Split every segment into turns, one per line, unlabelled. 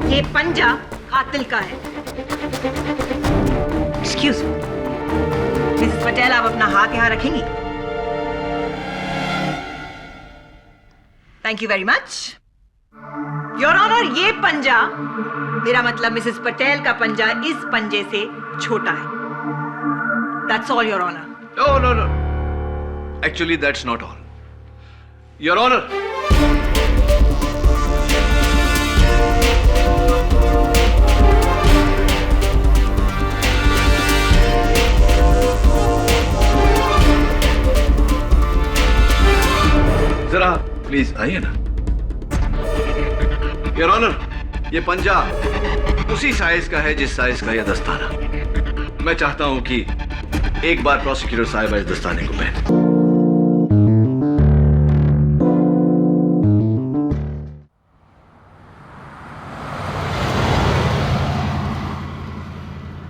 ये पंजा कातिल का है। एक्सक्यूज मी, मिसेस पटेल, आप अपना हाथ यहाँ रखेंगी? Thank you very much. Your honour, ये पंजा, मेरा मतलब मिसेस पटेल का पंजा, इस पंजे से छोटा है। That's all your honour.
No, no, no. Actually, that's not all. Your Honor. जरा प्लीज आइए ना। योर ऑनर, ये पंजा उसी साइज का है जिस साइज का यह दस्ताना। मैं चाहता हूं कि एक बार प्रोसिक्यूटर साहिबा इस दस्ताने को पहने।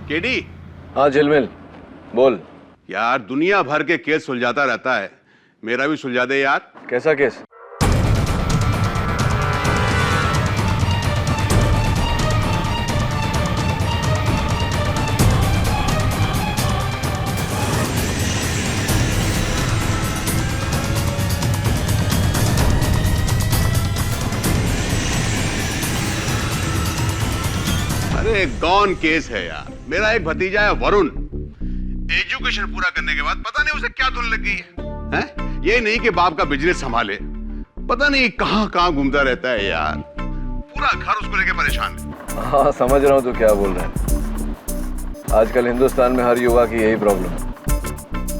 केडी।
हाँ झिलमिल, बोल।
यार दुनिया भर के केस सुलझाता रहता है, मेरा भी सुलझा दे यार।
कैसा केस?
अरे गॉन केस है यार। मेरा एक भतीजा है वरुण, एजुकेशन पूरा करने के बाद पता नहीं उसे क्या धुन लग गई है? ये नहीं कि बाप का बिजनेस संभाले, पता नहीं कहां कहां घूमता रहता है यार। पूरा घर उसको लेके परेशान है।
हाँ समझ रहा हूँ तू क्या बोल रहा है। आजकल हिंदुस्तान में हर युवा की यही प्रॉब्लम है।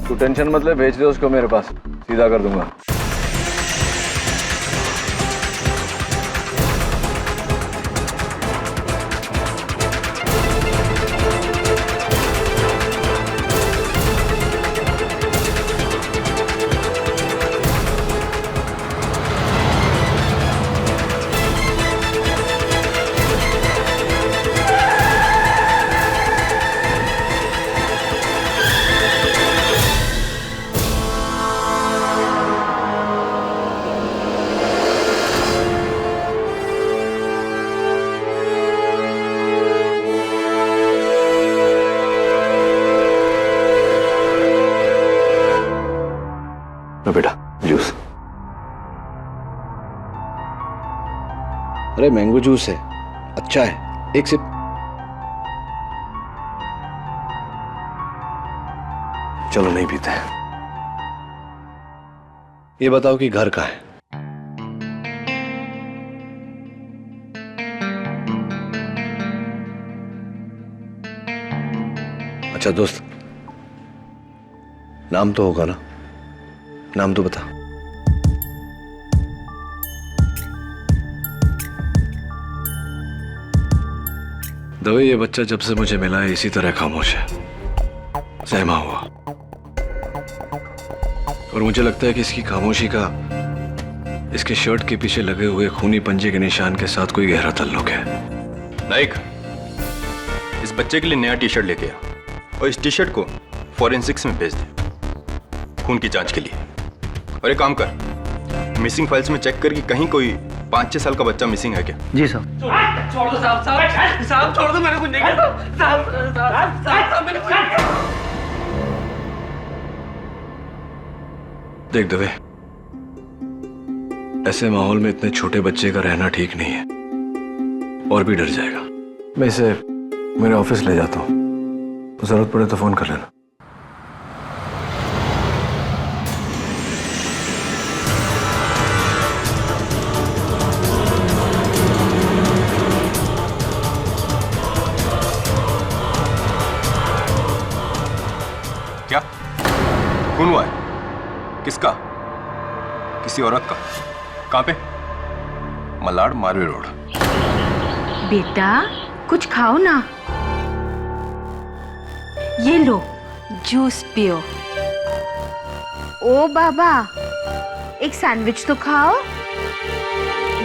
तू टेंशन मत ले, भेज दे उसको मेरे पास, सीधा कर दूंगा। बेटा जूस।
अरे मैंगो जूस है, अच्छा है, एक सिप।
चलो नहीं पीते।
ये बताओ कि घर कहाँ है? अच्छा दोस्त, नाम तो होगा ना? नाम तो बता।
दवे, ये बच्चा जब से मुझे मिला है इसी तरह खामोश है, सहमा हुआ। और मुझे लगता है कि इसकी खामोशी का इसके शर्ट के पीछे लगे हुए खूनी पंजे के निशान के साथ कोई गहरा ताल्लुक है।
नाइक, इस बच्चे के लिए नया टी शर्ट लेके आ और इस टी शर्ट को फॉरेंसिक्स में भेज दे खून की जांच के लिए। और एक काम कर, मिसिंग फाइल्स में चेक कर कि कहीं कोई 5-6 साल का बच्चा मिसिंग है क्या।
जी साहब।
छोड़ दो साहब, साहब छोड़ दो, मैंने कुछ नहीं किया साहब, मैंने कुछ नहीं किया।
देख दवे, ऐसे माहौल में इतने छोटे बच्चे का रहना ठीक नहीं है, और भी डर जाएगा। मैं इसे मेरे ऑफिस ले जाता हूँ, जरूरत पड़े तो फोन कर लेना।
क्या खून हुआ है? किसका? किसी औरत का? कहां पे? मलाड मारवे रोड।
बेटा कुछ खाओ ना। ये लो जूस पियो। ओ बाबा, एक सैंडविच तो खाओ।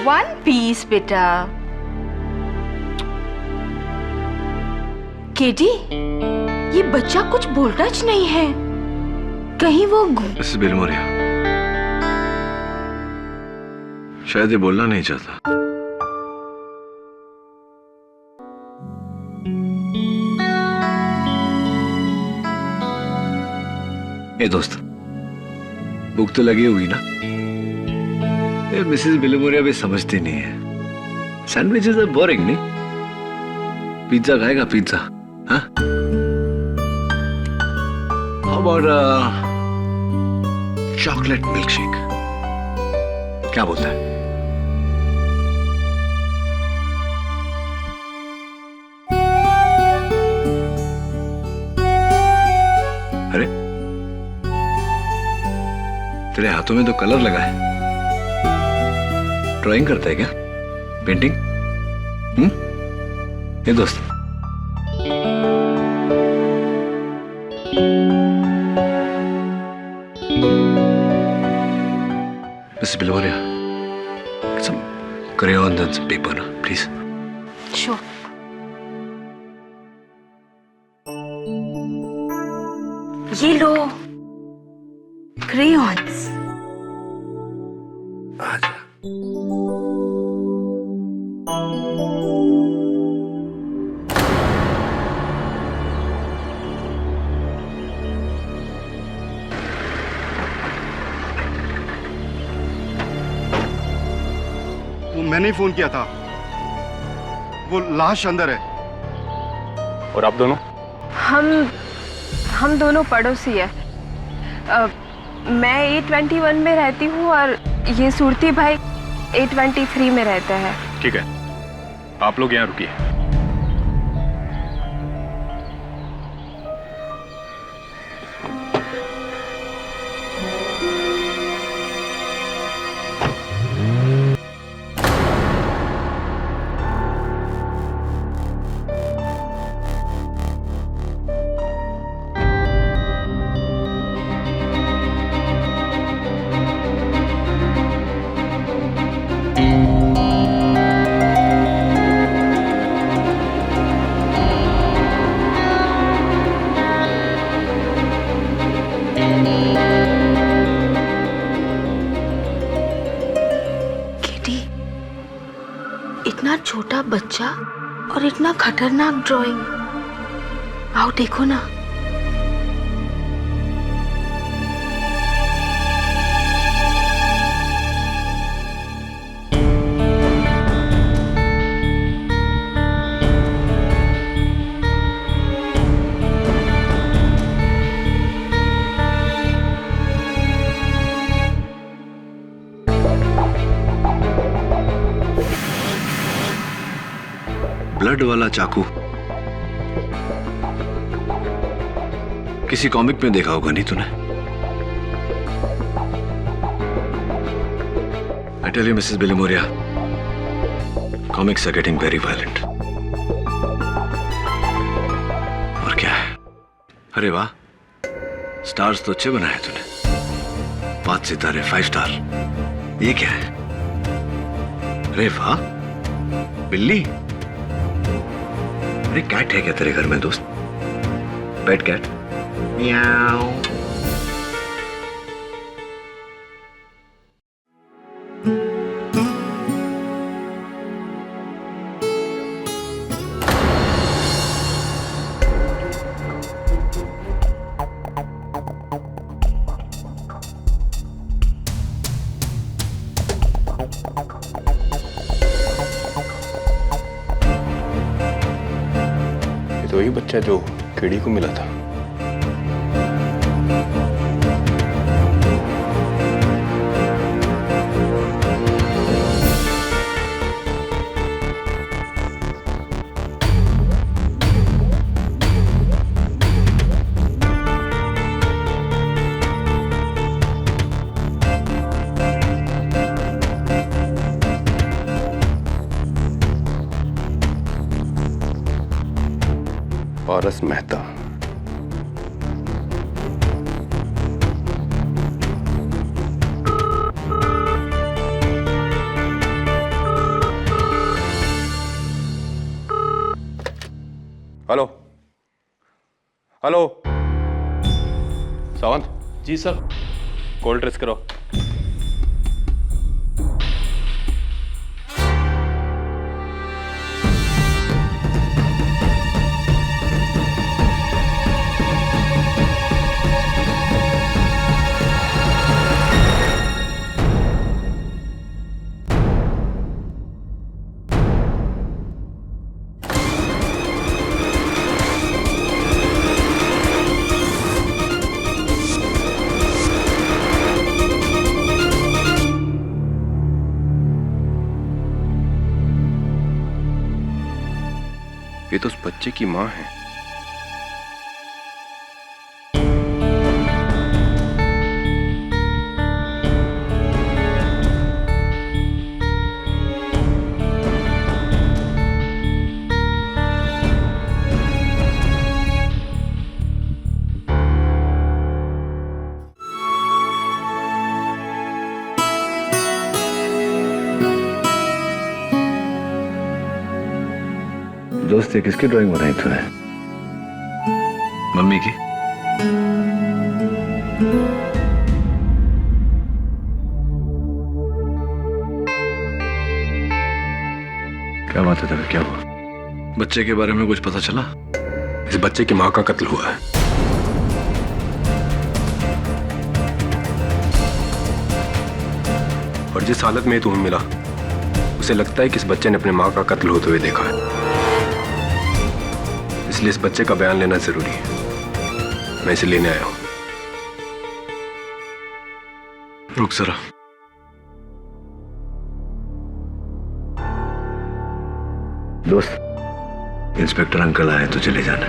1 पीस बेटा। केटी, ये बच्चा कुछ बोलता ज नहीं है, कहीं वो
मिसेस बिलमोरिया, शायद ये बोलना नहीं चाहता। ए दोस्त, भूख तो लगी हुई ना? ये मिसेस बिलमोरिया भी समझती नहीं है। सैंडविचेस आर बोरिंग नहीं? पिज्जा खाएगा पिज्जा? हाँ? How about chocolate milk shake? क्या बोलता है? अरे तेरे हाथों में तो कलर लगा है। ड्राइंग करता है क्या? पेंटिंग? ये दोस्त, miss Bilimoria, some crayons and some paper, ना, please.
Sure. ये लो crayons.
आजा।
वो मैंने ही फोन किया था। वो लाश अंदर है।
और आप दोनों?
हम दोनों पड़ोसी है। मैं A21 में रहती हूँ और ये सूरती भाई A23 में रहता है।
ठीक है, आप लोग यहाँ रुकिए।
इतना छोटा बच्चा और इतना खतरनाक ड्राइंग। आओ देखो ना।
ब्लड वाला चाकू किसी कॉमिक में देखा होगा नहीं तूने? I tell you, Mrs. Bilimoria, comics are getting very violent. और क्या है? अरे वाह, स्टार्स तो अच्छे बनाए तूने। 5 सितारे, 5 स्टार। ये क्या है? अरे वाह, बिल्ली। अरे कैट है क्या तेरे घर में दोस्त? Pet cat? म्याऊ।
तो वही बच्चा जो कीड़ी को मिला था। पारस मेहता। Hello hello, Sawant.
जी सर।
कॉल ट्रेस करो। ये तो उस बच्चे की माँ है।
दोस्त ये किसकी ड्राइंग बनाई तूने? मम्मी की? क्या बात है तभी, क्या हुआ? बच्चे के बारे में कुछ पता चला?
इस बच्चे की माँ का कत्ल हुआ है। और जिस हालत में तुम्हें मिला, उसे लगता है कि इस बच्चे ने अपने माँ का कत्ल होते हुए देखा है। इसलिए इस बच्चे का बयान लेना जरूरी है। मैं इसे लेने आया हूं।
रुक जरा। दोस्त, इंस्पेक्टर अंकल आए तो चले जाना।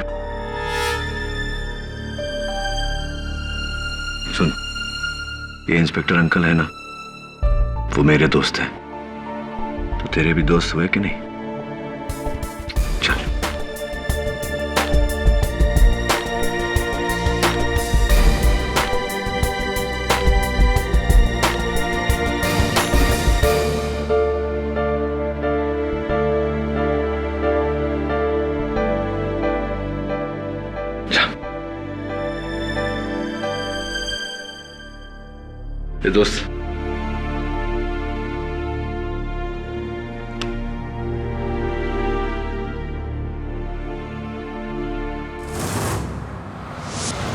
सुन, ये इंस्पेक्टर अंकल है ना, वो मेरे दोस्त हैं। तो तेरे भी दोस्त हुए कि नहीं? चल। ये दोस्त,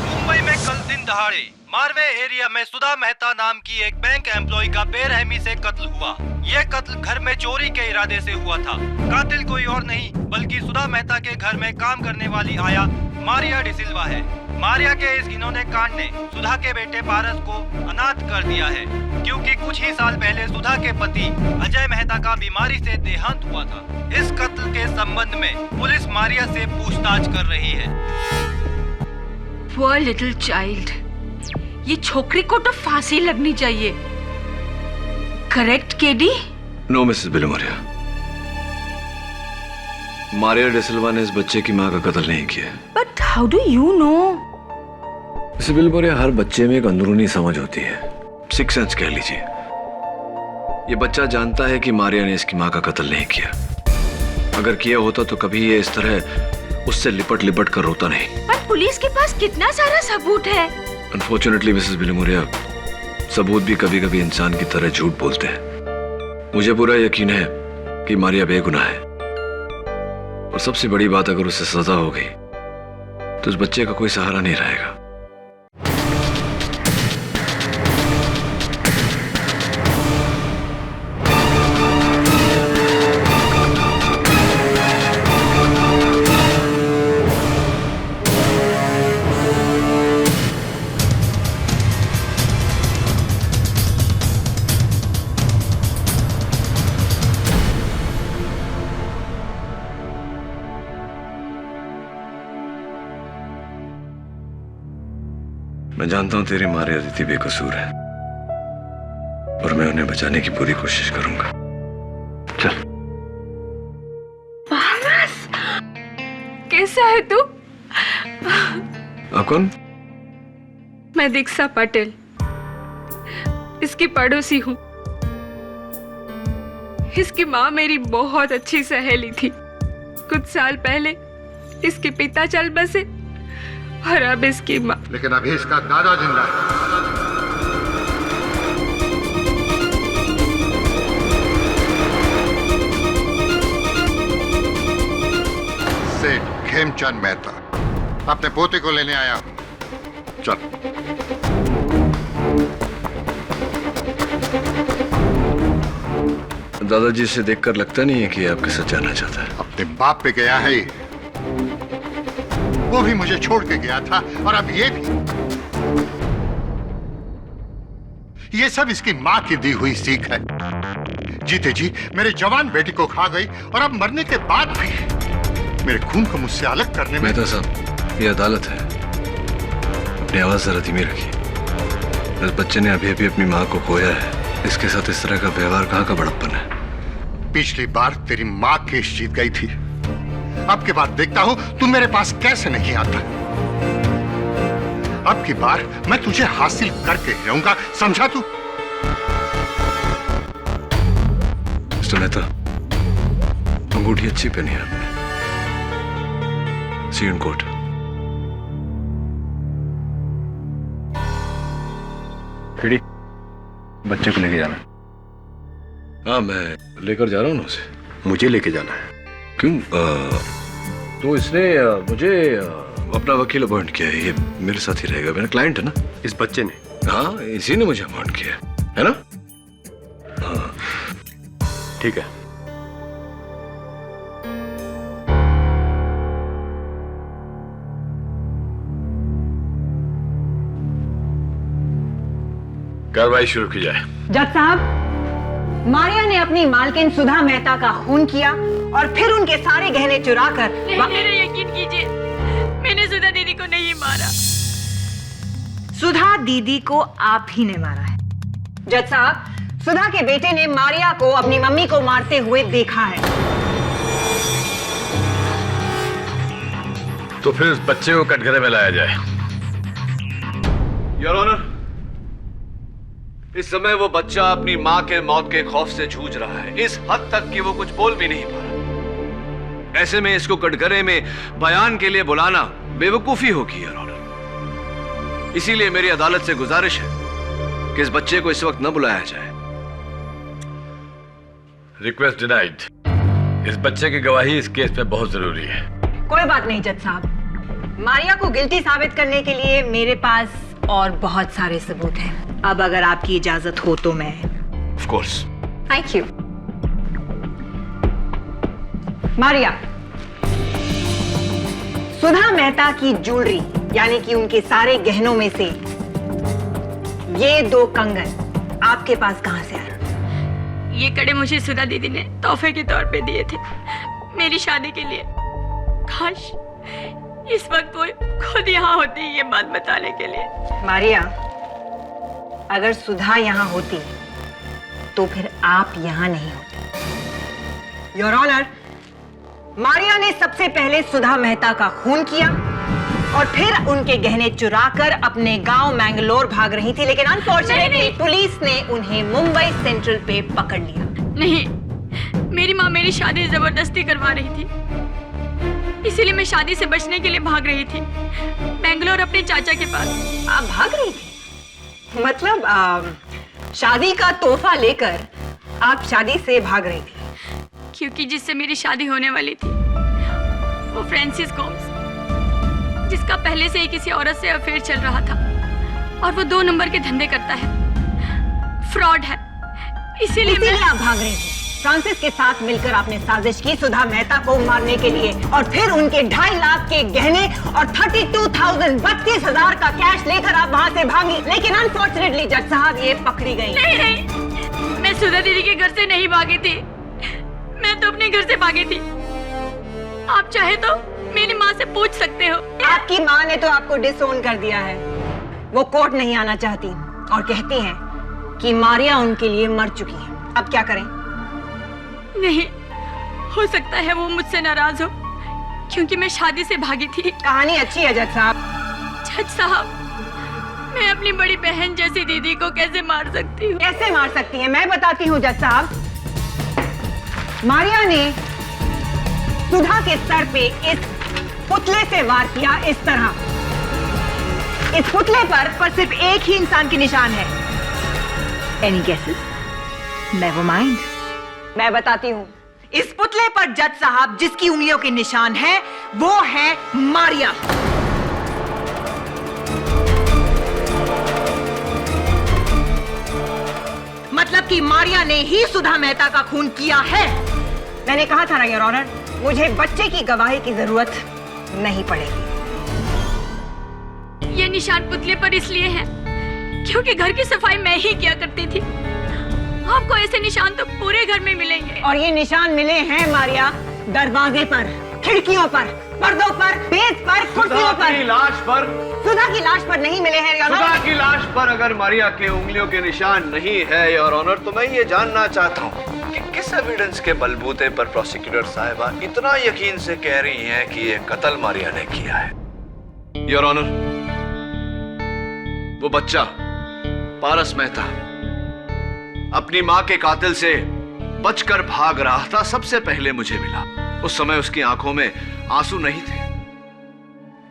मुंबई में कल दिन दहाड़े मारवे एरिया में सुधा मेहता नाम की एक बैंक एम्प्लॉय का बेरहमी से कत्ल हुआ। यह कत्ल घर में चोरी के इरादे से हुआ था। कातिल कोई और नहीं बल्कि सुधा मेहता के घर में काम करने वाली आया मारिया डिसिल्वा है। मारिया के इस घिनौने कांड ने सुधा के बेटे पारस को अनाथ कर दिया है, क्योंकि कुछ ही साल पहले सुधा के पति अजय मेहता का बीमारी से देहांत हुआ था। इस कत्ल के संबंध में पुलिस मारिया से पूछताछ कर रही है।
Poor little child, ये छोकरी को तो फांसी लगनी चाहिए। Correct KD?
No Mrs Bilimoria, Maria D'Silva ने इस बच्चे की माँ का कत्ल नहीं किया।
But how do you know?
Mrs Bilimoria, हर बच्चे में एक अंदरूनी समझ होती है, सिक्स सेंस कह लीजिए। ये बच्चा जानता है कि मारिया ने इसकी माँ का कत्ल नहीं किया। अगर किया होता तो कभी ये इस तरह उससे लिपट लिपट कर रोता नहीं।
पर पुलिस के पास कितना सारा सबूत है।
अनफॉर्चुनेटली मिसेस बिलोमोरिया, सबूत भी कभी कभी इंसान की तरह झूठ बोलते हैं। मुझे पूरा यकीन है कि मारिया बेगुनाह है, और सबसे बड़ी बात, अगर उसे सजा हो गई तो उस बच्चे का कोई सहारा नहीं रहेगा। मैं जानता हूं तेरी मारिया अदिति बेकसूर है, और मैं उन्हें बचाने की पूरी कोशिश करूंगा। चल।
पारस, कैसा है तू?
आप कौन?
मैं दीक्षा पटेल, इसकी पड़ोसी हूँ। इसकी माँ मेरी बहुत अच्छी सहेली थी। कुछ साल पहले इसके पिता चल बसे और अब इसकी माँ।
लेकिन अभी इसका दादा जिंदा है। सेठ खेमचंद मेहता, अपने पोते को लेने आया हूं। चल।
दादाजी से देखकर लगता नहीं है कि आपके साथ जाना चाहता है।
अपने बाप पे गया है, वो भी मुझे छोड़ के गया था, और अब ये भी। ये सब इसकी माँ की दी हुई सीख है। जीते जी मेरे जवान बेटी को खा गई, और अब मरने के बाद भी मेरे खून को मुझसे अलग करने में।
मेहता साहब, ये अदालत है, अपनी आवाज जरा धीमी रखिए। इस बच्चे ने अभी अभी अपनी माँ को खोया है, इसके साथ इस तरह का व्यवहार कहाँ का बड़प्पन है?
पिछली बार तेरी माँ केस जीत गई थी, अब की बार देखता हूं तू मेरे पास कैसे नहीं आता। अब की बार मैं तुझे हासिल करके रहूंगा, समझा तू?
मिस्टर मेहता, अंगूठी अच्छी पहनी है आपने। सी यू इन कोर्ट।
खिड़ी, बच्चे को लेके जाना।
हाँ, मैं लेकर जा रहा हूँ ना उसे।
मुझे लेके जाना है।
क्यों? तो इसने मुझे अपना वकील अपॉइंट किया है, ये मेरे साथ ही रहेगा, मेरा क्लाइंट है ना।
इस बच्चे ने?
हाँ, इसी ने मुझे अपॉइंट किया है ना। हाँ
ठीक है।
कार्रवाई शुरू की जाए।
जज साहब, मारिया ने अपनी मालकिन सुधा मेहता का खून किया और फिर उनके सारे गहने चुराकर।
मेरा यकीन कीजिए, मैंने सुधा दीदी को नहीं मारा।
सुधा दीदी को आप ही ने मारा है। जज साहब, सुधा के बेटे ने मारिया को अपनी मम्मी को मारते हुए देखा है।
तो फिर उस बच्चे को कटघरे में लाया जाए। योर ऑनर, इस समय वो बच्चा अपनी मां के मौत के खौफ से जूझ रहा है, इस हद तक कि वो कुछ बोल भी नहीं पा रहा। ऐसे में इसको कटघरे में बयान के लिए बुलाना बेवकूफी होगी योर ऑनर। इसीलिए मेरी अदालत से गुजारिश है कि इस बच्चे को इस वक्त न बुलाया जाए।
Request denied. इस बच्चे की गवाही इस केस में बहुत जरूरी है।
कोई बात नहीं जज साहब, मारिया को गिल्टी साबित करने के लिए मेरे पास और बहुत सारे सबूत हैं। अब अगर आपकी इजाजत हो तो मैं।
Of course.
Thank you. Maria, Sudha Mehta की ज्वेलरी यानी कि उनके सारे गहनों में से ये 2 कंगन आपके पास कहां से आए?
ये कड़े मुझे सुधा दीदी ने तोहफे के तौर पे दिए थे मेरी शादी के लिए। काश इस वक्त वो खुद यहाँ होती ये बात बताने के लिए।
मारिया, अगर सुधा यहाँ होती तो फिर आप यहाँ नहीं होते। योर ऑनर, मारिया ने सबसे पहले सुधा मेहता का खून किया और फिर उनके गहने चुराकर अपने गांव मैंगलोर भाग रही थी, लेकिन अनफॉर्चुनेटली पुलिस ने उन्हें मुंबई सेंट्रल पे पकड़ लिया।
नहीं, मेरी माँ मेरी शादी जबरदस्ती करवा रही थी, इसीलिए मैं शादी से बचने के लिए भाग रही थी बेंगलोर अपने चाचा के पास।
आप भाग रही थी? मतलब शादी का तोहफा लेकर आप शादी से भाग रही थी?
क्योंकि जिससे मेरी शादी होने वाली थी वो फ्रांसिस गोम्स, जिसका पहले से ही किसी औरत से अफेयर चल रहा था और वो 2 नंबर के धंधे करता है, फ्रॉड है। इसीलिए
आप भाग रही थी। फ्रांसिस के साथ मिलकर आपने साजिश की सुधा मेहता को मारने के लिए और फिर उनके 2.5 लाख के गहने और 32,000 का कैश लेकर आप वहां से भागी, लेकिन अनफॉर्चुनेटली जज साहब ये पकड़ी गई।
नहीं, मैं सुधा दीदी के घर से नहीं भागी थी, मैं तो अपने घर से भागी थी। आप चाहे तो मेरी माँ से पूछ सकते हो।
आपकी माँ ने तो आपको डिसोन कर दिया है। वो कोर्ट नहीं आना चाहती और कहती हैं कि मारिया उनके लिए मर चुकी है। अब क्या करें?
नहीं, हो सकता है वो मुझसे नाराज हो क्योंकि मैं शादी से भागी थी।
कहानी अच्छी है जज साहब।
जज साहब, मैं अपनी बड़ी बहन जैसी दीदी को कैसे मार सकती हूँ?
कैसे मार सकती हैं? मैं बताती हूँ जज साहब। मारिया ने सुधा के सर पे इस पुतले से वार किया, इस तरह। इस पुतले पर सिर्फ एक ही इंसान के निशान है। Any guesses? नेवर माइंड, मैं बताती हूँ। इस पुतले पर जज साहब जिसकी उंगलियों के निशान है वो है मारिया। मतलब कि मारिया ने ही सुधा मेहता का खून किया है। मैंने कहा था ना योर ऑनर, मुझे बच्चे की गवाही की जरूरत नहीं पड़ेगी।
ये निशान पुतले पर इसलिए है क्योंकि घर की सफाई मैं ही किया करती थी। आपको ऐसे निशान तो पूरे घर में मिलेंगे।
और ये निशान मिले हैं मारिया दरवाजे पर। खिड़कियों पर, पर्दों पर, मेज पर, कुर्सियों पर।
लाश पर,
सुधा की लाश पर नहीं मिले हैं, योर ऑनर।
सुधा की लाश पर अगर मारिया के उंगलियों के निशान नहीं है, योर ऑनर, तो मैं ये जानना चाहता हूँ कि किस एविडेंस के बलबूते पर प्रोसिक्यूटर साहिबा इतना यकीन से कह रही हैं कि ये कत्ल मारिया ने किया है। योर ऑनर, वो बच्चा पारस मेहता अपनी मां के कातिल से बचकर भाग रहा था, सबसे पहले मुझे मिला। उस समय उसकी आंखों में आंसू नहीं थे,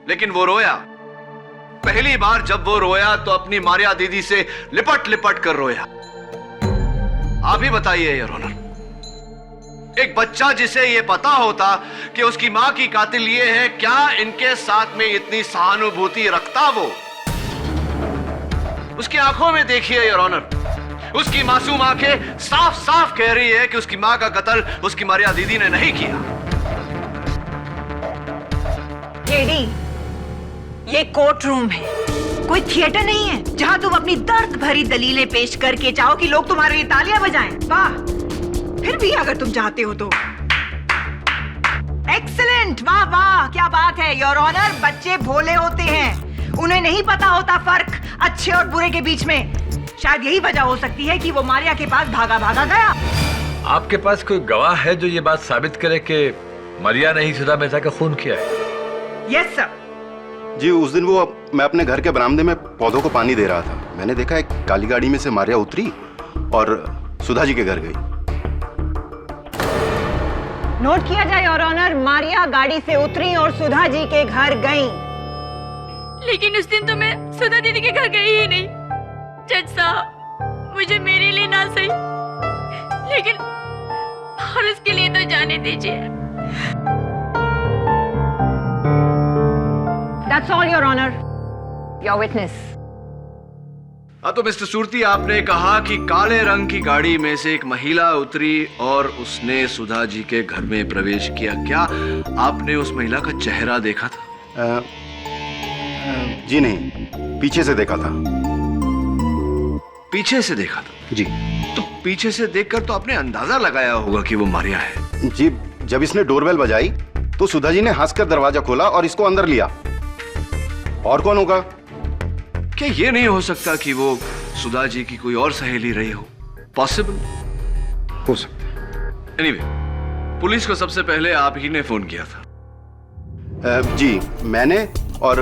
लेकिन वो रोया। पहली बार जब वो रोया तो अपनी मारिया दीदी से लिपट लिपट कर रोया। आप ही बताइए योर ऑनर, एक बच्चा जिसे ये पता होता कि उसकी मां की कातिल ये है, क्या इनके साथ में इतनी सहानुभूति रखता? वो उसकी आंखों में देखिए योर ऑनर, उसकी मासूम आंखें साफ साफ कह रही है कि उसकी मां का कत्ल उसकी मारिया दीदी ने नहीं किया।
जेडी, ये कोर्ट रूम है, कोई थिएटर नहीं है जहां तुम अपनी दर्द भरी दलीलें पेश करके चाहो कि लोग तुम्हारे लिए तालियां बजाएं। वाह, फिर भी अगर तुम चाहते हो तो। एक्सीलेंट, वाह वाह, क्या बात है योर ऑनर। बच्चे भोले होते हैं, उन्हें नहीं पता होता फर्क अच्छे और बुरे के बीच में। शायद यही वजह हो सकती है कि वो मारिया के पास भागा भागा गया।
आपके पास कोई गवाह है जो ये बात साबित करे कि मारिया ने ही सुधा मेहता का खून किया है?
Yes sir.
जी, उस दिन मैं अपने घर के बरामदे में पौधों को पानी दे रहा था। मैंने देखा एक काली गाड़ी में से मारिया उतरी और सुधा जी के घर गई।
नोट किया जाए योर ऑनर, मारिया गाड़ी से उतरी और सुधा जी के घर गई।
लेकिन उस दिन तो मैं सुधा दीदी के घर गई ही नहीं। जज साहब, मुझे मेरे लिए ना सही, लेकिन पारस के लिए तो जाने दीजिए।
That's all, Your Honor. Your witness.
हाँ, तो मिस्टर सूरती, आपने कहा कि काले रंग की गाड़ी में से एक महिला उतरी और उसने सुधा जी के घर में प्रवेश किया। क्या आपने उस महिला का चेहरा देखा था?
जी नहीं, पीछे से देखा था।
पीछे से देखा था?
जी।
तो पीछे से देखकर तो आपने अंदाजा लगाया होगा कि वो मारिया है।
जी, जब इसने डोरबेल बजाई तो सुधा जी ने हंसकर दरवाजा खोला और इसको अंदर लिया। और कौन होगा?
क्या ये नहीं हो सकता कि वो सुधा जी की कोई और सहेली रही हो? पॉसिबल
हो सकता।
एनीवे, पुलिस को सबसे पहले आप ही ने फोन किया था।
जी, मैंने और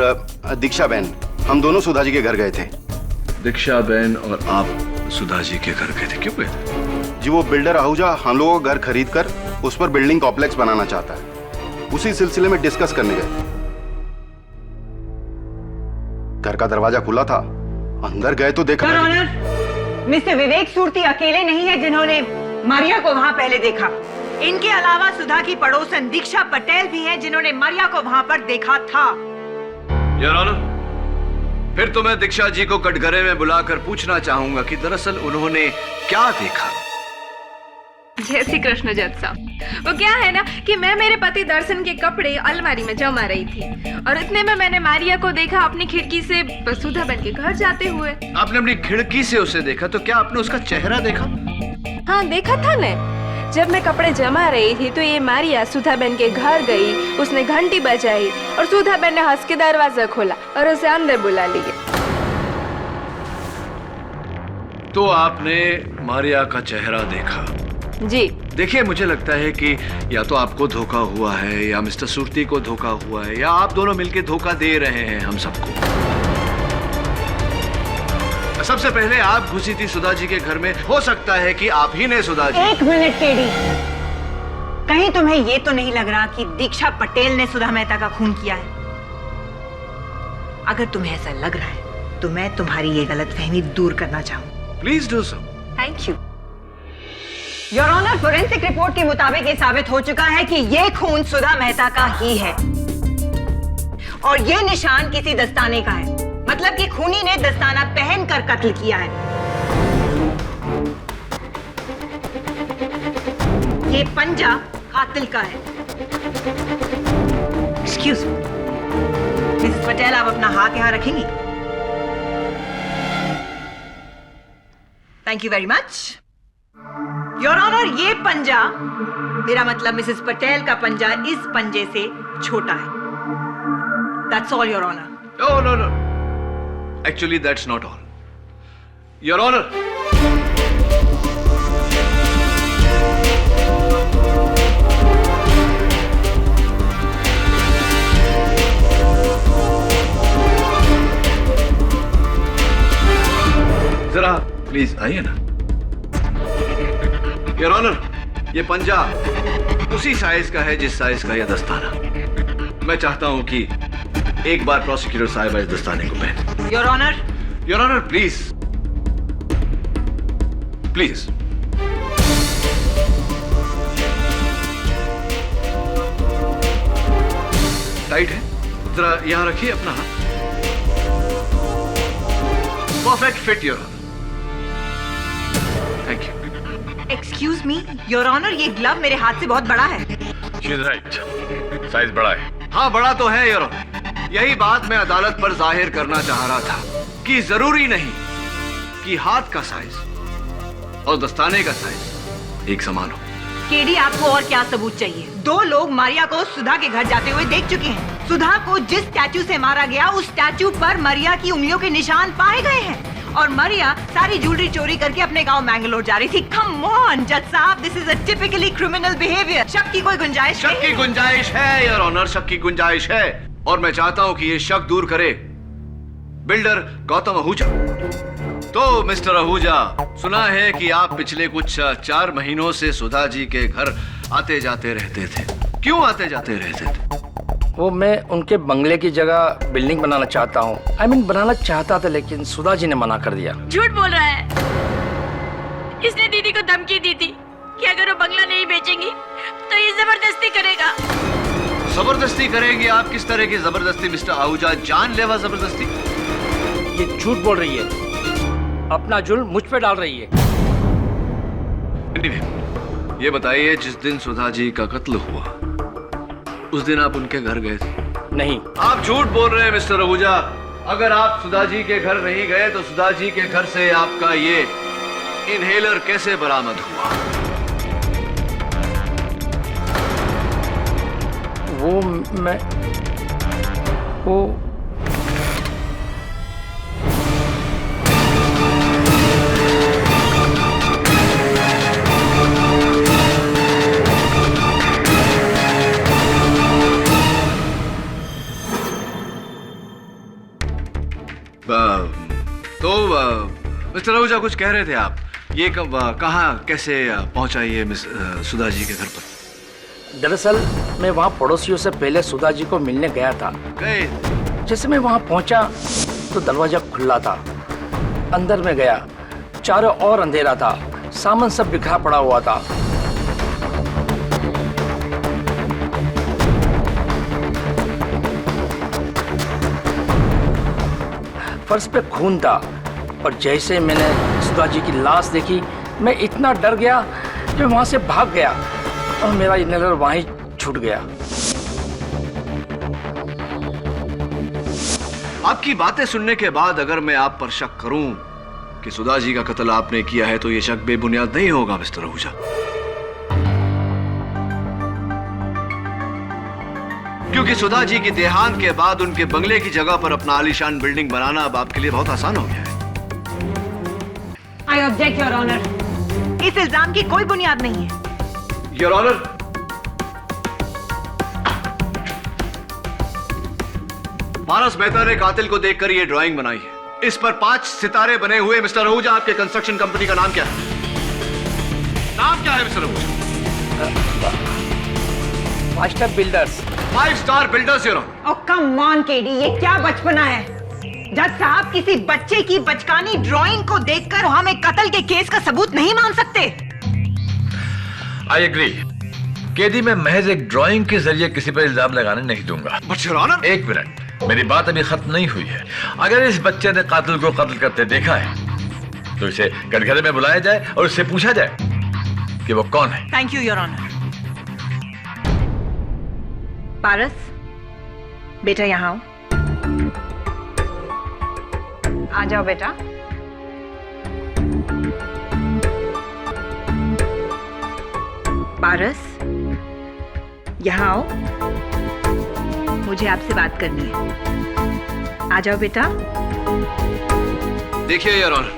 दीक्षा बहन, हम दोनों सुधा जी के घर गए थे।
दीक्षा बहन और आप सुधा जी के घर गए थे? क्यों गए थे?
जी, वो बिल्डर आहूजा हम लोगों का घर खरीद कर उस पर बिल्डिंग कॉम्प्लेक्स बनाना चाहता है। उसी सिलसिले में डिस्कस करने गए। घर का दरवाजा खुला था, अंदर गए तो देखा।
योर ऑनर, मिस्टर विवेक सूरती अकेले नहीं है जिन्होंने मारिया को वहां पहले देखा। इनके अलावा सुधा की पड़ोसन दीक्षा पटेल भी हैं जिन्होंने मारिया को वहां पर देखा था।
योर ऑनर, फिर तो मैं दीक्षा जी को कटघरे में बुलाकर पूछना चाहूंगा कि दरअसल उन्होंने क्या देखा।
जय श्री कृष्ण जज साहब। वो क्या है ना कि मैं मेरे पति दर्शन के कपड़े अलमारी में जमा रही थी और इतने में मैंने मारिया को देखा अपनी खिड़की से सुधा बहन के घर जाते हुए।
आपने अपनी खिड़की से उसे देखा, तो क्या आपने उसका चेहरा देखा?
हाँ, देखा था न। जब मैं कपड़े जमा रही थी तो ये मारिया सुधा बहन के घर गई, उसने घंटी बजाई और सुधा बहन ने हंस के दरवाजा खोला और उसे अंदर बुला लिया।
तो आपने मारिया का चेहरा देखा?
जी।
देखिए, मुझे लगता है कि या तो आपको धोखा हुआ है या मिस्टर सूरती को धोखा हुआ है या आप दोनों मिलकर धोखा दे रहे हैं हम सबको। सबसे पहले आप घुसी थी सुधा जी के घर में, हो सकता है कि आप ही ने सुधा जी।
एक मिनट केडी, कहीं तुम्हें ये तो नहीं लग रहा कि दीक्षा पटेल ने सुधा मेहता का खून किया है? अगर तुम्हें ऐसा लग रहा है तो मैं तुम्हारी ये गलतफहमी दूर करना चाहूँ।
Please do so.
Thank you. Your honour, forensic report के मुताबिक ये साबित हो चुका है कि ये खून सुधा मेहता का ही है और ये निशान किसी दस्ताने का है। मतलब कि खूनी ने दस्ताना पहनकर कत्ल किया है। ये पंजा कातिल का है। एक्सक्यूज मी, मिसेस पटेल, आप अपना हाथ यहां रखेंगी? Thank you very much. Your honour, ये पंजा मेरा मतलब मिसेस पटेल का पंजा इस पंजे से छोटा है। That's all, Your Honor.
No, no, no. Actually, that's not all. Your Honor. जरा प्लीज आइए ना। योर ऑनर, ये पंजा उसी साइज का है जिस साइज का यह दस्ताना। मैं चाहता हूं कि एक बार प्रोसिक्यूटर साहब इस दस्ताने को पहने।
Your honour,
your honour please please. Tight है, जरा यहां रखिए अपना हाथ। Perfect fit your honour. Thank you.
Excuse me your honour, ये ग्लव मेरे हाथ से बहुत बड़ा है।
शी इज राइट, साइज बड़ा है।
हाँ बड़ा तो है योर ऑनर। यही बात मैं अदालत पर जाहिर करना चाह रहा था कि जरूरी नहीं कि हाथ का साइज और दस्ताने का साइज एक समान हो।
केडी, आपको और क्या सबूत चाहिए? 2 लोग मारिया को सुधा के घर जाते हुए देख चुके हैं। सुधा को जिस स्टैचू से मारा गया उस स्टैचू पर मारिया की उंगलियों के निशान पाए गए हैं और मारिया सारी ज्वेलरी चोरी करके अपने गांव मैंगलोर जा रही थी। कम ऑन जज साहब, this is a typically criminal behaviour. शक की कोई गुंजाइश
शक की गुंजाइश है योर ऑनर, शक की गुंजाइश है और मैं चाहता हूं कि ये शक दूर करे बिल्डर गौतम आहूजा। तो मिस्टर आहूजा, सुना है कि आप पिछले कुछ 4 महीनों से सुधा जी के घर आते जाते रहते थे। क्यों आते जाते रहते थे?
वो मैं उनके बंगले की जगह बिल्डिंग बनाना चाहता हूँ। I mean, बनाना चाहता था लेकिन सुधा जी ने मना कर दिया।
झूठ बोल रहा है। इसने दीदी को धमकी दी थी कि अगर वो बंगला नहीं बेचेंगी तो ये जबरदस्ती करेगा।
जबरदस्ती करेंगे? आप किस तरह की जबरदस्ती मिस्टर आहूजा? जानलेवा जबरदस्ती?
ये झूठ बोल रही है, अपना जुल्म मुझ पे डाल रही है।
ये बताइए, जिस दिन सुधा जी का कत्ल हुआ उस दिन आप उनके घर गए थे?
नहीं।
आप झूठ बोल रहे हैं मिस्टर आहूजा। अगर आप सुधा जी के घर नहीं गए तो सुधा जी के घर से आपका ये इनहेलर कैसे बरामद हुआ?
वो
तो मिस्टर आहूजा कुछ कह रहे थे आप। ये कब कहाँ कैसे पहुंचा ये मिस सुधा जी के घर पर?
दरअसल मैं वहाँ पड़ोसियों से पहले सुधा जी को मिलने गया था। जैसे मैं वहाँ पहुँचा तो दरवाजा खुला था। अंदर में गया, चारों ओर अंधेरा था, सामान सब बिखरा पड़ा हुआ था। फर्श पे खून था और जैसे मैंने सुधा जी की लाश देखी मैं इतना डर गया कि वहां से भाग गया और मेरा इनहेलर वहीं छूट गया।
आपकी बातें सुनने के बाद अगर मैं आप पर शक करूं कि सुधा जी का कत्ल आपने किया है तो ये शक बेबुनियाद नहीं होगा मिस्टर आहूजा। क्योंकि सुधा जी की देहांत के बाद उनके बंगले की जगह पर अपना आलीशान बिल्डिंग बनाना अब आपके लिए बहुत आसान हो गया है।
I object, Your Honor. इस इल्जाम की कोई बुनियाद नहीं है।
Your Honor, पारस मेहता ने कातिल को देखकर ये ड्राइंग बनाई है। इस पर 5 सितारे बने हुए। मिस्टर आहूजा, आपके कंस्ट्रक्शन कंपनी का नाम क्या है? नाम क्या है mister Ahuja?
5 star builders.
5 star builders your honour.
Oh come on KD, ये क्या बचपना है? जज साहब, किसी बच्चे की बचकानी ड्राइंग को देखकर हम एक कत्ल के केस का सबूत नहीं मान सकते।
I agree. केडी, मैं महज एक ड्राइंग के जरिए किसी पर इल्जाम लगाने नहीं दूंगा।
बट योर ऑनर,
एक मिनट, मेरी बात अभी खत्म नहीं हुई है। अगर इस बच्चे ने कातिल को कत्ल करते देखा है तो इसे कटघरे में बुलाया जाए और उससे पूछा जाए कि वो कौन है।
Thank you your honour. Paras, बेटा यहाँ आओ। आ जाओ बेटा। पारस, यहाँ आओ, मुझे आपसे बात करनी है। आ जाओ बेटा।
देखिए योर ऑनर,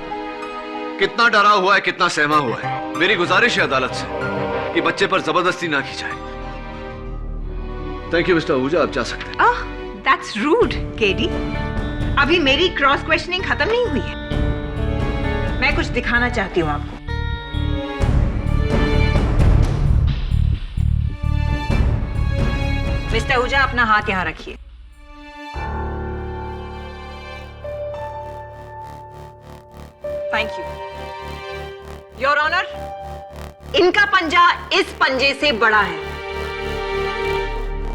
कितना डरा हुआ है, कितना सहमा हुआ है। मेरी गुजारिश है अदालत से कि बच्चे पर जबरदस्ती ना की जाए। थैंक यू मिस्टर आहूजा, आप जा सकते हैं।
ओह, दैट्स रूड केडी। अभी मेरी क्रॉस क्वेश्चनिंग खत्म नहीं हुई है। मैं कुछ दिखाना चाहती हूँ आपको। मिस्टर आहूजा, अपना हाथ यहाँ रखिए। Thank you your honour. इनका पंजा इस पंजे से बड़ा है।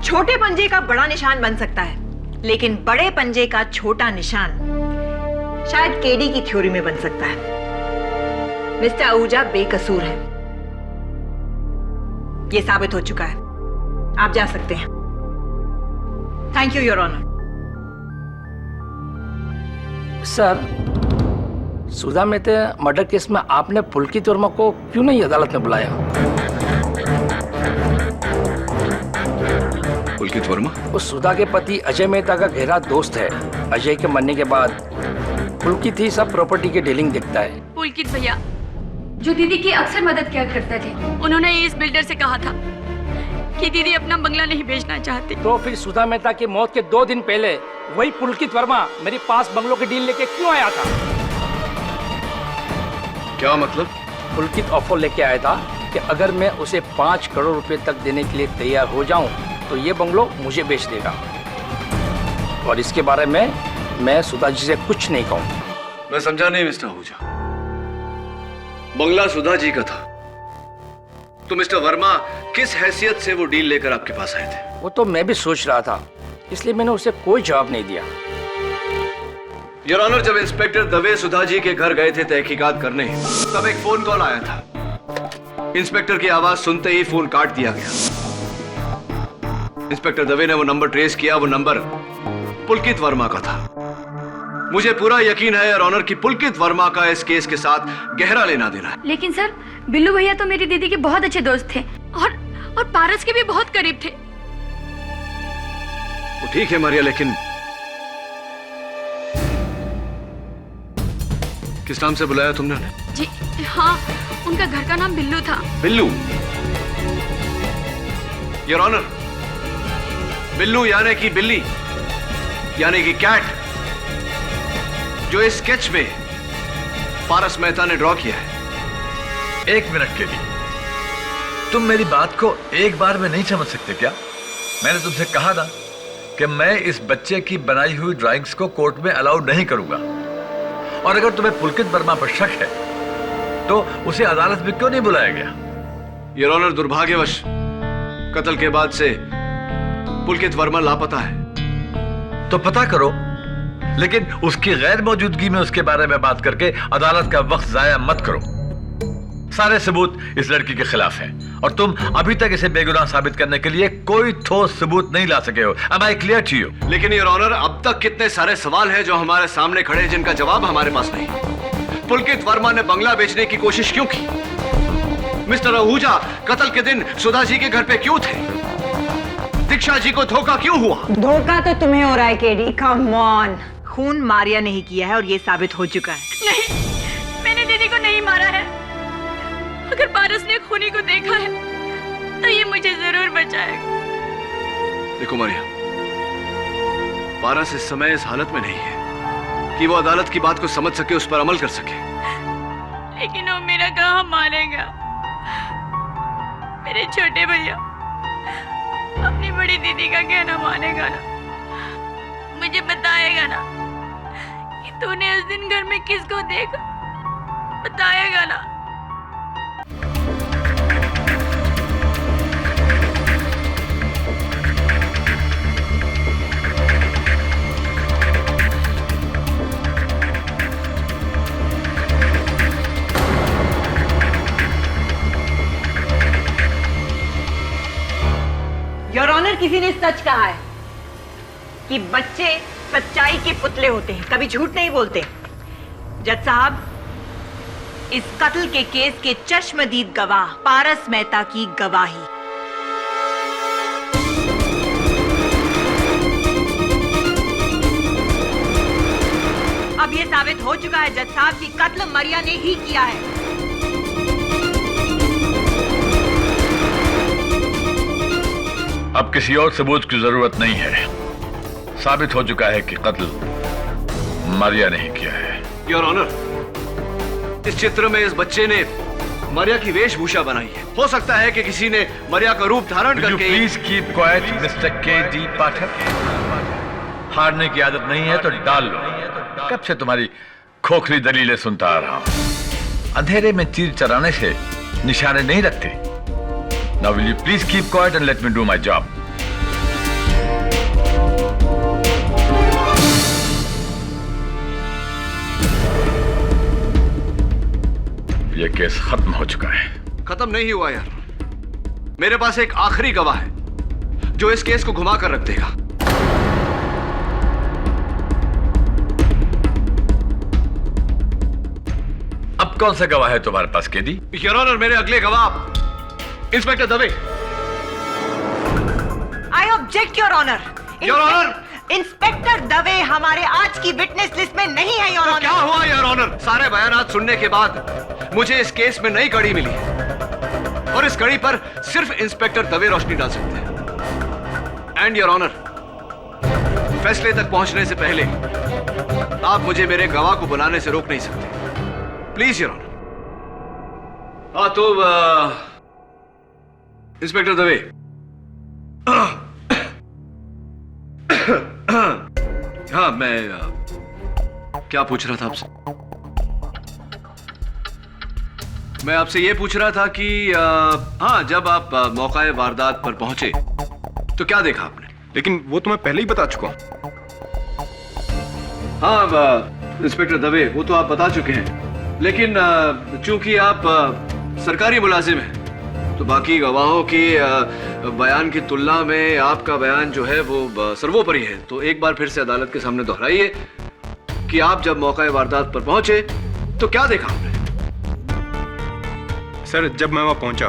छोटे पंजे का बड़ा निशान बन सकता है, लेकिन बड़े पंजे का छोटा निशान शायद केडी की थ्योरी में बन सकता है। मिस्टर आहूजा बेकसूर है, यह साबित हो चुका है। आप जा सकते हैं। Thank you your honour.
Sir, Sudha Mehta murder case में आपने पुलकित वर्मा को क्यों नहीं अदालत में बुलाया?
पुलकित वर्मा?
वो सुधा के पति अजय मेहता का गहरा दोस्त है। अजय के मरने के बाद पुलकित ही सब प्रॉपर्टी के डीलिंग देखता है।
पुलकित भैया जो दीदी की अक्सर मदद किया करते थे, उन्होंने इस बिल्डर से कहा था कि दीदी अपना बंगला नहीं बेचना चाहती।
तो फिर सुधा मेहता की मौत के 2 दिन पहले वही पुलकित वर्मा मेरे पास बंगलों की डील लेके क्यों आया था?
क्या मतलब?
पुलकित ऑफर लेके आया था कि अगर मैं उसे 5 करोड़ रुपए तक देने के लिए तैयार हो जाऊं तो ये बंगलो मुझे बेच देगा। और इसके बारे में मैं सुधा जी से कुछ नहीं कहूं।
मैं समझा नहीं मिस्टर आहूजा। बंगला सुधा जी का था, तो मिस्टर वर्मा किस हैसियत से वो डील लेकर आपके पास आए थे?
वो तो मैं भी सोच रहा था, इसलिए मैंने उसे कोई जवाब नहीं दिया।
योर ऑनर, जब इंस्पेक्टर दवे सुधा जी के घर गए थे तहकीकात करने, तब एक फोन कॉल आया था। इंस्पेक्टर की आवाज सुनते ही फोन काट दिया गया। इंस्पेक्टर दवे ने वो नंबर ट्रेस किया। वो नंबर पुलकित वर्मा का था। मुझे पूरा यकीन है योर ऑनर कि पुलकित वर्मा का इस केस के साथ गहरा लेना देना है।
लेकिन सर, बिल्लू भैया तो मेरी दीदी के बहुत अच्छे दोस्त थे और पारस के भी बहुत करीब थे।
वो ठीक है मारिया, लेकिन किस नाम से बुलाया तुमने उन्हें?
जी हाँ, उनका घर का नाम बिल्लू था।
बिल्लू? योर ऑनर, बिल्लू यानी कि बिल्ली, यानी कि कैट, जो इस स्केच में पारस मेहता ने ड्रॉ किया है।
एक मिनट के लिए, तुम मेरी बात को एक बार में नहीं समझ सकते क्या? मैंने तुमसे कहा था कि मैं इस बच्चे की बनाई हुई ड्राइंग्स को कोर्ट में अलाउड नहीं करूंगा। और अगर तुम्हें पुलकित वर्मा पर शक है तो उसे अदालत में क्यों नहीं बुलाया गया?
योर ऑनर, दुर्भाग्यवश कत्ल के बाद से पुलकित वर्मा लापता है।
तो पता करो, लेकिन उसकी गैर मौजूदगी में उसके बारे में बात करके अदालत का वक्त जाया मत करो। सारे सबूत इस लड़की के खिलाफ हैं और तुम अभी तक इसे बेगुनाह साबित करने के लिए कोई ठोस सबूत नहीं ला सके हो। Am I clear to you?
लेकिन योर ऑनर, अब तक कितने सारे सवाल हैं जो हमारे सामने खड़े हैं, जिनका जवाब हमारे पास नहीं। पुलकित वर्मा ने बंगला बेचने की कोशिश क्यों की? मिस्टर आहूजा कत्ल के दिन सुधा जी के घर पे क्यों थे? दीक्षा जी को धोखा क्यों हुआ?
धोखा तो तुम्हें हो रहा है केडी, कम ऑन। खून मारिया नहीं किया है और ये साबित हो चुका है।
नहीं, मैंने दीदी को नहीं मारा है। अगर पारस ने खूनी को देखा है तो ये मुझे जरूर बचाएगा।
देखो मारिया, पारस इस समय इस हालत में नहीं है कि वो अदालत की बात को समझ सके, उस पर अमल कर सके।
लेकिन वो मेरा कहाँ मानेगा? मेरे छोटे भैया अपनी बड़ी दीदी का कहना मानेगा ना? मुझे बताएगा ना कि तूने उस दिन घर में किसको देखा? बताएगा ना?
योर ऑनर, किसी ने सच कहा है कि बच्चे सच्चाई के पुतले होते हैं, कभी झूठ नहीं बोलते। जज साहब, इस कत्ल के केस के चश्मदीद गवाह पारस मेहता की गवाही। चुका है जज साहब कि कत्ल मारिया ने ही किया है।
अब किसी और सबूत की जरूरत नहीं है। साबित हो चुका है कि कत्ल मारिया ने ही किया है।
योर ऑनर, इस चित्र में इस बच्चे ने मारिया की वेशभूषा बनाई है। हो सकता है कि किसी ने मारिया का रूप धारण करके।
Please keep quiet mister KD. Pathak. हारने की आदत नहीं है तो डाल लो। कब से तुम्हारी खोखली दलीलें सुनता आ रहा हूं। अंधेरे में तीर चलाने से निशाने नहीं रखते। Now will you please keep quiet and let me do my job. यह केस खत्म हो चुका है।
खत्म नहीं हुआ यार। मेरे पास एक आखिरी गवाह है जो इस केस को घुमा कर रख देगा।
अब कौन सा गवाह है तुम्हारे पास केडी?
योर ऑनर, मेरे अगले गवाह inspector Dave.
I object your honour.
Your honour,
inspector Dave हमारे आज की विटनेस लिस्ट में नहीं है योर ऑनर।
क्या हुआ योर ऑनर? सारे बयानात सुनने के बाद मुझे इस केस में नई कड़ी मिली है और इस कड़ी पर सिर्फ इंस्पेक्टर दवे रोशनी डाल सकते हैं। एंड योर ऑनर, फैसले तक पहुंचने से पहले आप मुझे मेरे गवाह को बुलाने से रोक नहीं सकते। Please your honour. हाँ तो इंस्पेक्टर दवे, हाँ मैं क्या पूछ रहा था आपसे? मैं आपसे ये पूछ रहा था कि हाँ, जब आप मौका वारदात पर पहुंचे तो क्या देखा आपने?
लेकिन वो तो मैं पहले ही बता चुका हूं।
हाँ इंस्पेक्टर दवे, वो तो आप बता चुके हैं, लेकिन चूंकि आप सरकारी मुलाजिम हैं तो बाकी गवाहों के बयान की तुलना में आपका बयान जो है वो सर्वोपरि है। तो एक बार फिर से अदालत के सामने दोहराइए कि आप जब मौका वारदात पर पहुंचे तो क्या देखा आपने?
सर, जब मैं वहां पहुंचा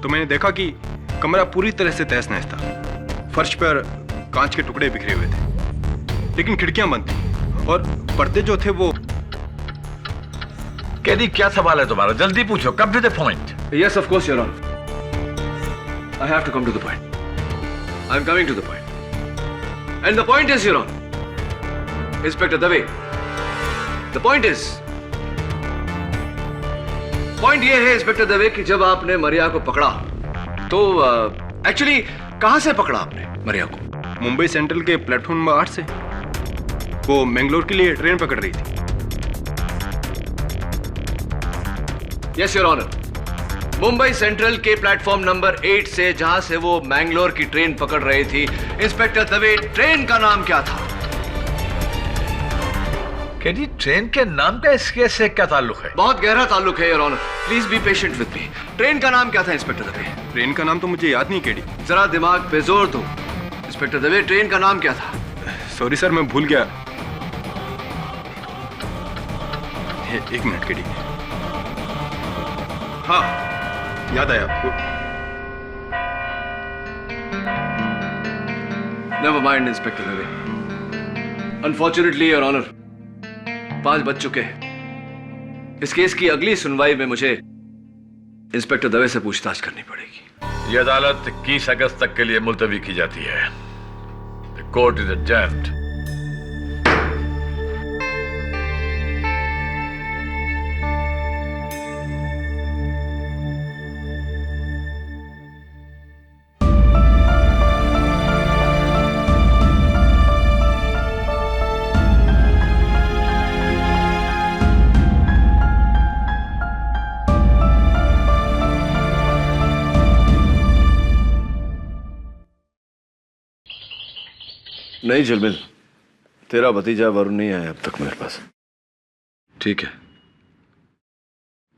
तो मैंने देखा कि कमरा पूरी तरह से तहस नहस था। फर्श पर कांच के टुकड़े बिखरे हुए थे, लेकिन खिड़कियां बंद थी और पर्दे जो थे वो।
केडी, क्या सवाल है तुम्हारा? जल्दी पूछो, come to the point.
Yes of course your honour, I have to come to the point. I'm coming to the point. And the point is, Your Honor, Inspector Dave, the point is, point ये है inspector Dave कि जब आपने मारिया को पकड़ा तो actually कहां से पकड़ा आपने मारिया को?
मुंबई सेंट्रल के प्लेटफॉर्म नंबर 8 से। वो मैंगलोर के लिए ट्रेन पकड़ रही थी।
Yes your honour, Mumbai central के प्लेटफॉर्म नंबर 8 से, जहां से वो मैंगलोर की ट्रेन पकड़ रही थी। इंस्पेक्टर दवे, ट्रेन का नाम क्या था?
केडी, ट्रेन के नाम का इस केस से क्या ताल्लुक है?
बहुत गहरा ताल्लुक है your honour, please be patient with me. Train का नाम क्या था इंस्पेक्टर दवे?
ट्रेन का नाम तो मुझे याद नहीं केडी।
जरा दिमाग पे जोर दो इंस्पेक्टर दवे, ट्रेन का नाम क्या था?
सॉरी सर, मैं भूल गया। एक मिनट केडी। हाँ, याद आया आपको।
Never mind inspector Dave, unfortunately your honour 5 बज चुके हैं। इस केस की अगली सुनवाई में मुझे इंस्पेक्टर दवे से पूछताछ करनी पड़ेगी।
यह अदालत 21 अगस्त तक के लिए मुलतवी की जाती है। The court is adjourned.
नहीं झलमिल, तेरा भतीजा वरुण नहीं आया अब तक मेरे पास। ठीक है,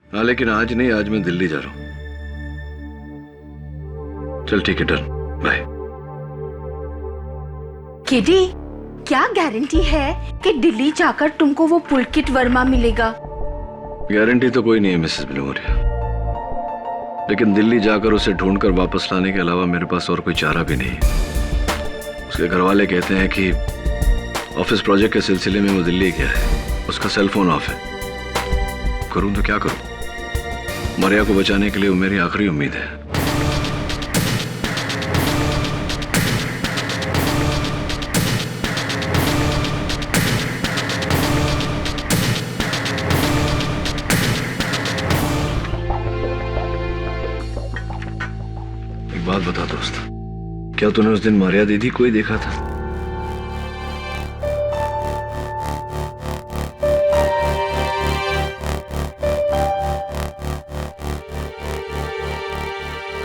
हाँ लेकिन आज नहीं, आज मैं दिल्ली जा रहा हूं। चल ठीक है, डन, बाय।
केडी, क्या गारंटी है कि दिल्ली जाकर तुमको वो पुलकित वर्मा मिलेगा?
गारंटी तो कोई नहीं है मिसेस बिलोरिया, लेकिन दिल्ली जाकर उसे ढूंढकर वापस लाने के अलावा मेरे पास और कोई चारा भी नहीं है। उसके घर वाले कहते हैं कि ऑफिस प्रोजेक्ट के सिलसिले में वो दिल्ली गया है उसका सेल फोन ऑफ है। करूं तो क्या करूं? मारिया को बचाने के लिए वो मेरी आखिरी उम्मीद है। एक बात बता दोस्त, क्या तूने उस दिन मारिया दीदी को ही देखा था?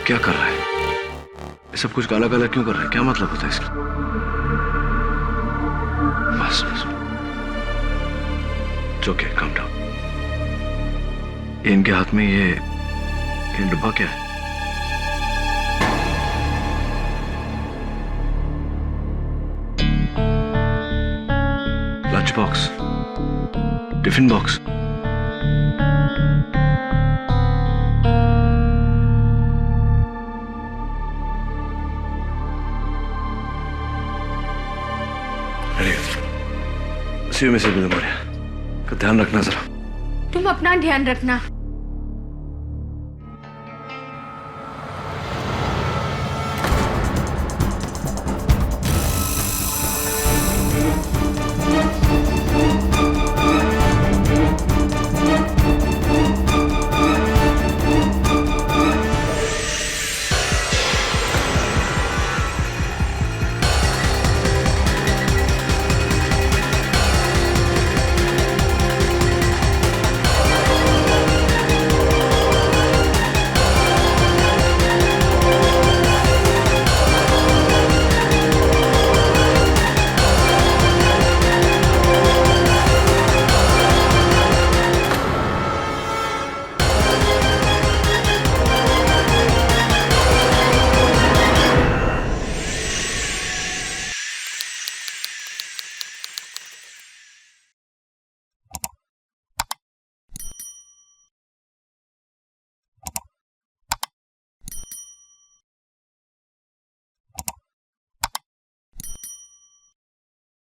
क्या कर रहा है? ये सब कुछ काला काला क्यों कर रहा है? क्या मतलब होता है इसका? बस बस, ओके, काम डाउन। इनके हाथ में ये डब्बा क्या है? Lunch box, tiffin box. See you Mrs Maria, का ध्यान रखना जरा।
तुम अपना ध्यान रखना।